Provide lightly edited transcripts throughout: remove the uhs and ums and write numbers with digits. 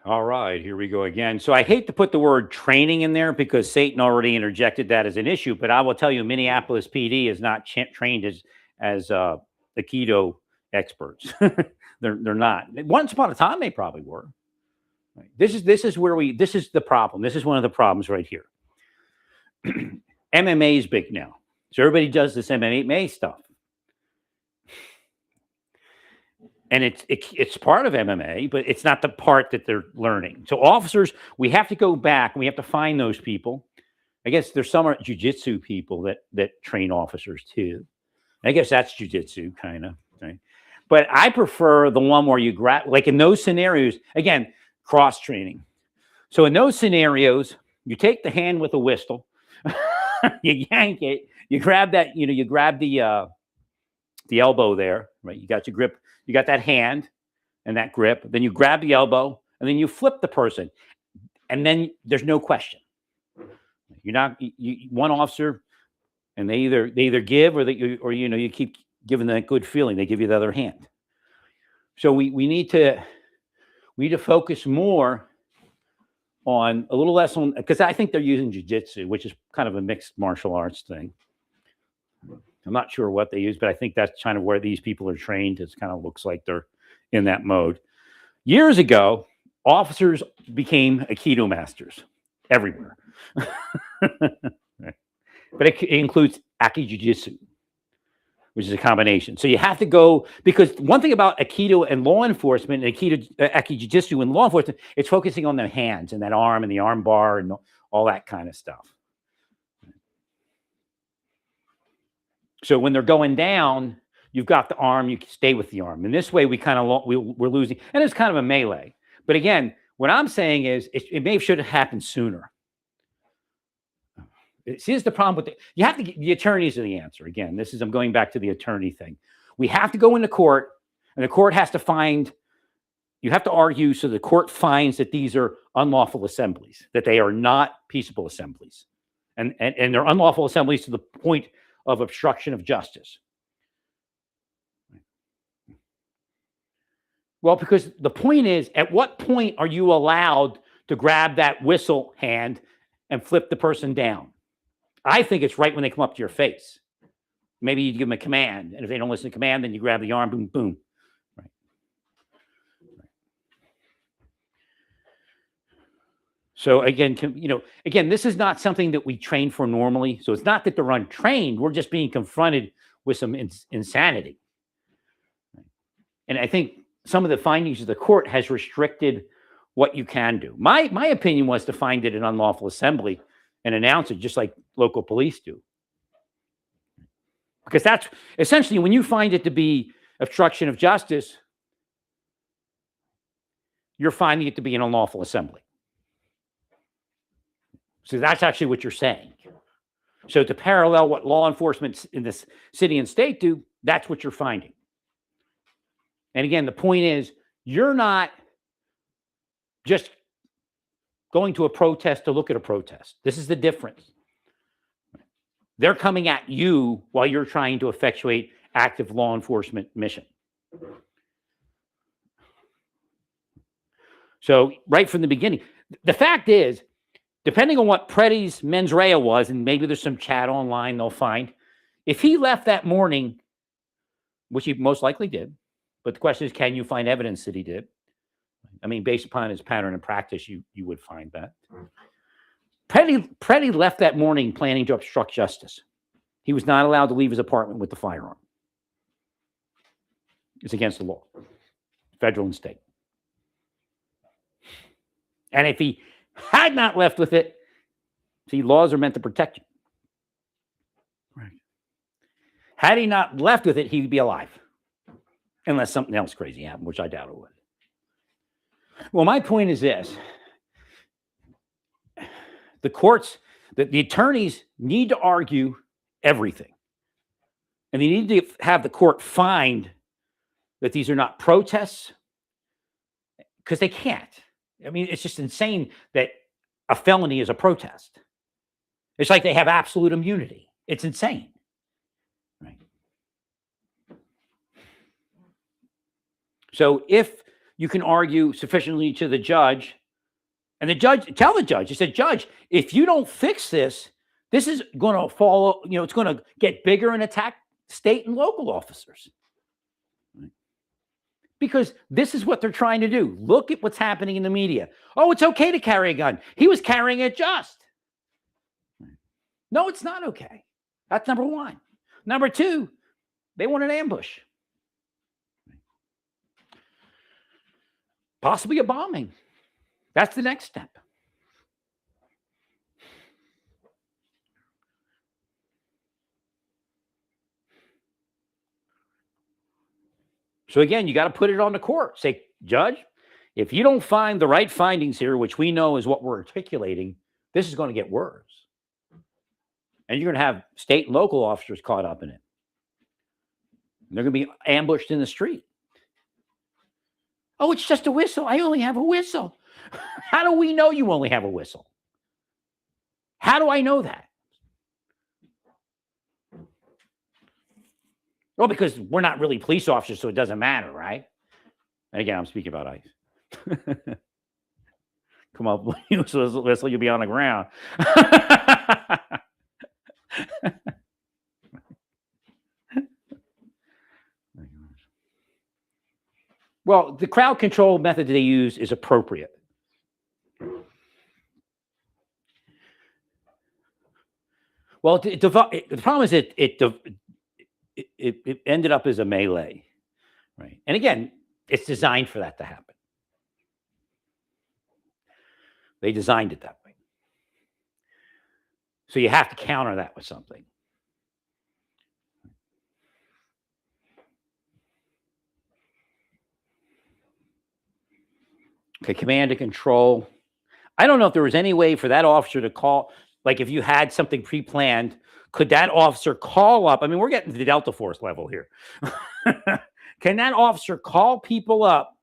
All right, here we go again. So I hate to put the word training in there because Satan already interjected that as an issue, but I will tell you, Minneapolis PD is not trained as the keto experts. They're not. Once upon a time, they probably were. Right. This is where we. This is the problem. This is one of the problems right here. MMA is big now, so everybody does this MMA stuff. And it's part of MMA, but it's not the part that they're learning. So officers, we have to go back and we have to find those people. I guess there's some jujitsu people that train officers too. I guess that's jujitsu kind of right? But I prefer the one where you grab, like in those scenarios. Again, cross training. So in those scenarios, you take the hand with a whistle, you yank it, you grab that, you grab the elbow there, right? You got your grip. You got that hand and that grip. Then you grab the elbow and then you flip the person. And then there's no question. You're not one officer, and they either give or you keep giving that good feeling. They give you the other hand. So we need to focus more on a little less on, because I think they're using jiu-jitsu, which is kind of a mixed martial arts thing. I'm not sure what they use, but I think that's kind of where these people are trained. It kind of looks like they're in that mode. Years ago, officers became Aikido masters everywhere. But it includes Aki Jiu-Jitsu, which is a combination. So you have to go, because one thing about Aikido and law enforcement, and Aki Jiu-Jitsu and law enforcement, it's focusing on the hands and that arm and the arm bar and all that kind of stuff. So when they're going down, you've got the arm, you can stay with the arm. And this way we kind of, we're losing. And it's kind of a melee. But again, what I'm saying is it may should have happened sooner. Here's the problem with you have to get the attorneys are the answer. Again, I'm going back to the attorney thing. We have to go into court, and the court has to you have to argue so the court finds that these are unlawful assemblies, that they are not peaceable assemblies. And they're unlawful assemblies to the point of obstruction of justice. Well, because the point is, at what point are you allowed to grab that whistle hand and flip the person down? I think it's right when they come up to your face. Maybe you give them a command, and if they don't listen to command, then you grab the arm, boom, boom. Right. So again, this is not something that we train for normally. So it's not that they're untrained. We're just being confronted with some insanity. And I think some of the findings of the court has restricted what you can do. My opinion was to find it an unlawful assembly and announce it just like local police do. Because that's essentially when you find it to be obstruction of justice, you're finding it to be an unlawful assembly. So that's actually what you're saying. So to parallel what law enforcement in this city and state do, that's what you're finding. And again, the point is, you're not just going to a protest to look at a protest. This is the difference. They're coming at you while you're trying to effectuate active law enforcement mission. So right from the beginning, the fact is, depending on what Preddy's mens rea was, and maybe there's some chat online they'll find, if he left that morning, which he most likely did, but the question is, can you find evidence that he did? I mean, based upon his pattern and practice, you would find that. Preddy left that morning planning to obstruct justice. He was not allowed to leave his apartment with the firearm. It's against the law, federal and state. And if he had not left with it, see, laws are meant to protect you. Right. Had he not left with it, he would be alive. Unless something else crazy happened, which I doubt it would. Well, my point is this. The courts, the attorneys need to argue everything. And they need to have the court find that these are not protests, because they can't. I mean, it's just insane that a felony is a protest. It's like they have absolute immunity. It's insane. Right? So if you can argue sufficiently to the judge, and the judge tell the judge. He said, "Judge, if you don't fix this, this is going to fall. It's going to get bigger and attack state and local officers." Because this is what they're trying to do. Look at what's happening in the media. Oh, it's okay to carry a gun. He was carrying it just. No, it's not okay. That's number one. Number two, they want an ambush. Possibly a bombing. That's the next step. So again, you got to put it on the court. Say, Judge, if you don't find the right findings here, which we know is what we're articulating, this is going to get worse. And you're going to have state and local officers caught up in it. They're going to be ambushed in the street. Oh, it's just a whistle. I only have a whistle. How do we know you only have a whistle? How do I know that? Well, because we're not really police officers, so it doesn't matter, right? And again, I'm speaking about ICE. Come on, use a whistle, you'll be on the ground. Well, the crowd control method they use is appropriate. Well, the problem is it ended up as a melee, right? And again, it's designed for that to happen. They designed it that way. So you have to counter that with something. Okay, command and control. I don't know if there was any way for that officer to call, like if you had something pre-planned, could that officer call up? I mean, we're getting to the Delta Force level here. Can that officer call people up,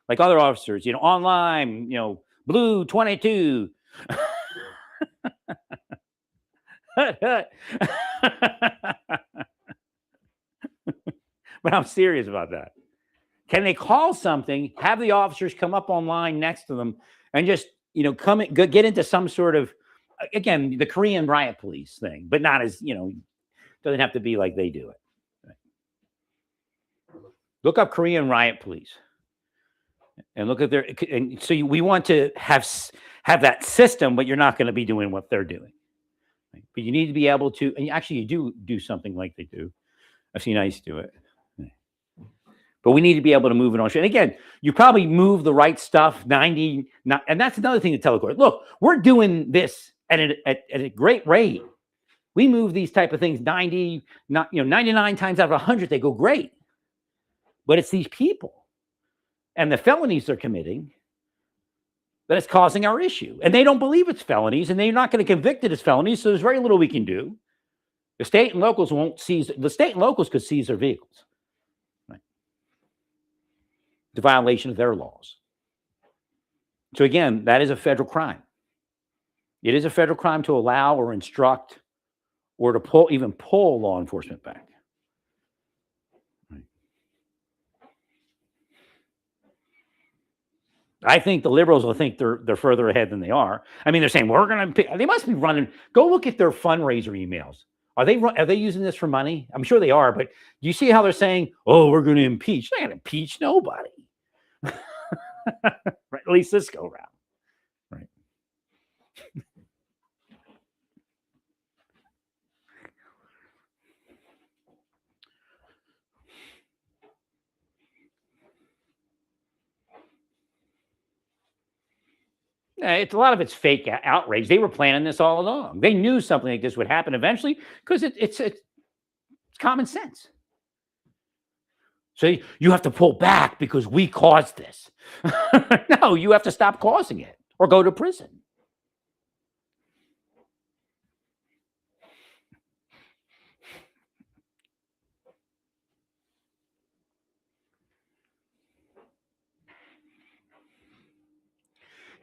like other officers, online, Blue 22. But I'm serious about that. Can they call something, have the officers come up online next to them and just, get into some sort of, again, the Korean riot police thing, but not as, doesn't have to be like they do it. Right. Look up Korean riot police and look at and so we want to have that system, but you're not going to be doing what they're doing. Right? But you need to be able to, and actually you do something like they do. I've seen ICE do it. But we need to be able to move it on. And again, you probably move the right stuff, 90, and that's another thing to tell the court. Look, we're doing this at a great rate. We move these type of things 99 times out of 100, they go great. But it's these people and the felonies they're committing that is causing our issue. And they don't believe it's felonies, and they're not going to convict it as felonies, so there's very little we can do. The state and locals could seize their vehicles. The violation of their laws. So again, that is a federal crime. It is a federal crime to allow or instruct or to even pull law enforcement back. Right. I think the liberals will think they're further ahead than they are. I mean, they're saying they must be running. Go look at their fundraiser emails. Are they using this for money? I'm sure they are, but do you see how they're saying, "Oh, we're going to impeach"? They're not going to impeach nobody. Right, at least this go round. Right. A lot of it's fake outrage. They were planning this all along. They knew something like this would happen eventually because it's common sense. So you have to pull back because we caused this. No, you have to stop causing it or go to prison.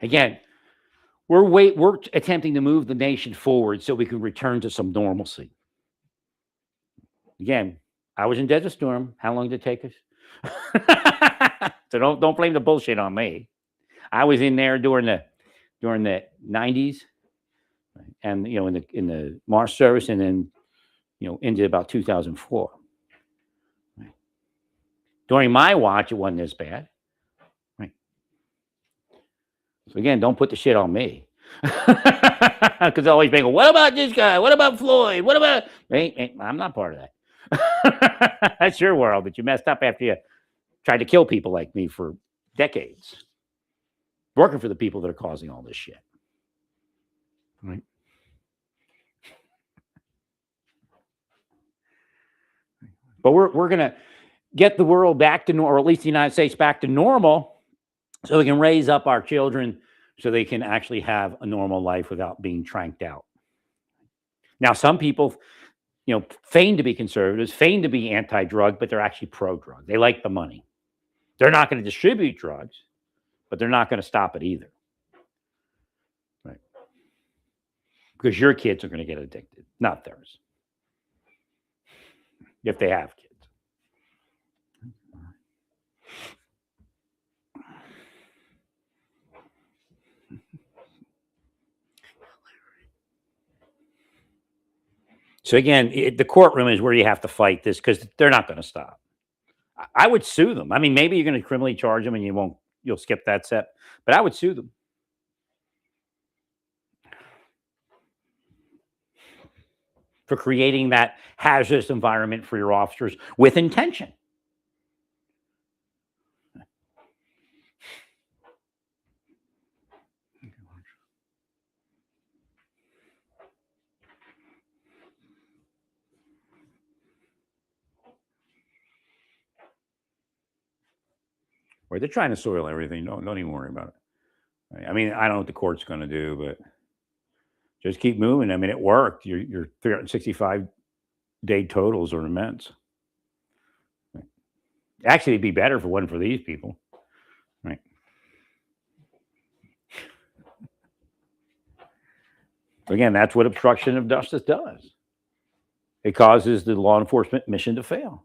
Again, we're attempting to move the nation forward so we can return to some normalcy. Again, I was in Desert Storm. How long did it take us? So don't blame the bullshit on me. I was in there during the '90s, and in the Mars service, and then into about 2004. During my watch, it wasn't as bad. Right. So again, don't put the shit on me. Because always being, what about this guy? What about Floyd? What about? Hey, I'm not part of that. That's your world, but you messed up after you tried to kill people like me for decades, working for the people that are causing all this shit. Right. But we're gonna get the world back to normal, or at least the United States back to normal, so we can raise up our children so they can actually have a normal life without being tranked out. Now, some people, feign to be conservatives, feign to be anti-drug, but they're actually pro-drug. They like the money. They're not going to distribute drugs, but they're not going to stop it either. Right. Because your kids are going to get addicted, not theirs. If they have kids. So again, the courtroom is where you have to fight this, because they're not going to stop. I would sue them. I mean, maybe you're going to criminally charge them and you'll skip that step, but I would sue them. For creating that hazardous environment for your officers with intention. Or they're trying to soil everything. Don't even worry about it. I mean, I don't know what the court's going to do, but just keep moving. I mean, it worked. Your 365-day totals are immense. Actually, it'd be better if it wasn't for these people. Right. Again, that's what obstruction of justice does. It causes the law enforcement mission to fail.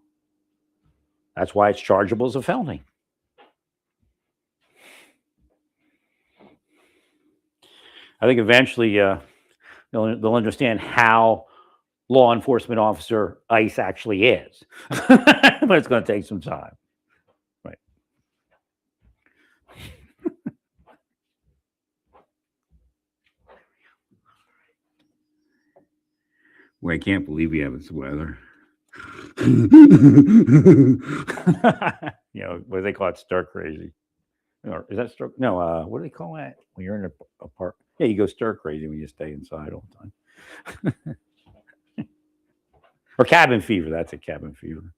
That's why it's chargeable as a felony. I think eventually they'll understand how law enforcement officer ICE actually is. But it's going to take some time. Right. Well, I can't believe we have this weather. What do they call it? Stir crazy. Or is that stir? No, what do they call that? When you're in a park. Yeah, you go stir crazy when you stay inside all the time. Or cabin fever. That's a cabin fever.